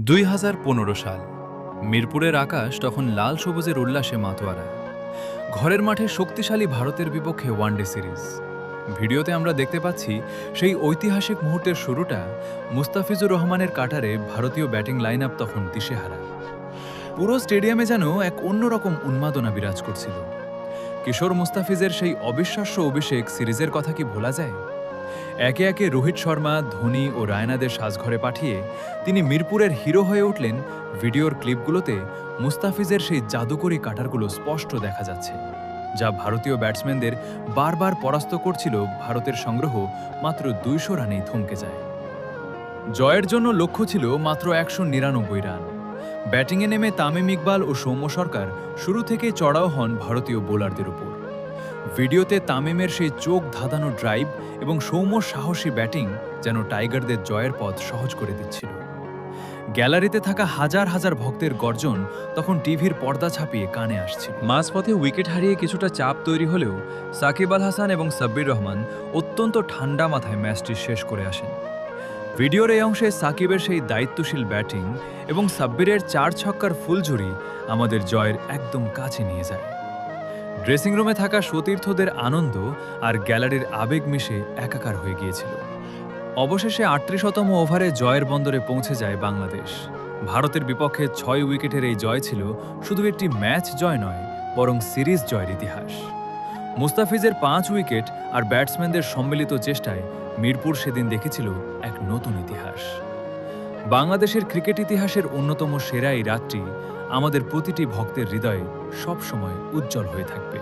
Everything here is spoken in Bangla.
2015 সাল। মিরপুরের আকাশ তখন লাল সবুজের উল্লাসে মাতোয়ারা। ঘরের মাঠে শক্তিশালী ভারতের বিপক্ষে ওয়ানডে সিরিজ। ভিডিওতে আমরা দেখতে পাচ্ছি সেই ঐতিহাসিক মুহূর্তের শুরুটা। মুস্তাফিজুর রহমানের কাটারে ভারতীয় ব্যাটিং লাইন আপ তখন দিশেহারা। পুরো স্টেডিয়ামে যেন এক অন্যরকম উন্মাদনা বিরাজ করছিল। কিশোর মুস্তাফিজের সেই অবিশ্বাস্য অভিষেক সিরিজের কথা কি ভোলা যায়? একে একে রোহিত শর্মা, ধোনি ও রায়নাদের সাজঘরে পাঠিয়ে তিনি মিরপুরের হিরো হয়ে উঠলেন। ভিডিওর ক্লিপগুলোতে মুস্তাফিজের সেই জাদুকরী কাটারগুলো স্পষ্ট দেখা যাচ্ছে, যা ভারতীয় ব্যাটসম্যানদের বারবার পরাস্ত করছিল। ভারতের সংগ্রহ মাত্র 200 রানেই থমকে যায়। জয়ের জন্য লক্ষ্য ছিল মাত্র 199 রান। ব্যাটিংয়ে নেমে তামিম ইকবাল ও সৌম্য সরকার শুরু থেকেই চড়াও হন ভারতীয় বোলারদের উপর। ভিডিওতে তামিমের সেই চোখ ধাঁধানো ড্রাইভ এবং সৌম্য সাহসী ব্যাটিং যেন টাইগারদের জয়ের পথ সহজ করে দিচ্ছিল। গ্যালারিতে থাকা হাজার হাজার ভক্তের গর্জন তখন টিভির পর্দা ছাপিয়ে কানে আসছিল। মাঝপথে উইকেট হারিয়ে কিছুটা চাপ তৈরি হলেও সাকিব আল হাসান এবং সাব্বির রহমান অত্যন্ত ঠান্ডা মাথায় ম্যাচটি শেষ করে আসেন। ভিডিওর এই অংশে সাকিবের সেই দায়িত্বশীল ব্যাটিং এবং সাব্বিরের 4 ছক্কার ফুলঝুরি আমাদের জয়ের একদম কাছে নিয়ে যায়। ড্রেসিং রুমে থাকা সতীর্থদের আনন্দ আর গ্যালারির আবেগ মিশে একাকার হয়ে গিয়েছিল। অবশেষে 38তম ওভারে জয়ের বন্দরে পৌঁছে যায় বাংলাদেশ। ভারতের বিপক্ষে 6 উইকেটের এই জয় ছিল শুধু একটি ম্যাচ জয় নয়, বরং সিরিজ জয়ের ইতিহাস। মুস্তাফিজের 5 উইকেট আর ব্যাটসম্যানদের সম্মিলিত চেষ্টায় মিরপুর সেদিন দেখেছিল এক নতুন ইতিহাস। বাংলাদেশের ক্রিকেট ইতিহাসের অন্যতম সেরা এই রাতটি আমাদের প্রতিটি ভক্তের হৃদয়ে সবসময় উজ্জ্বল হয়ে থাকবে।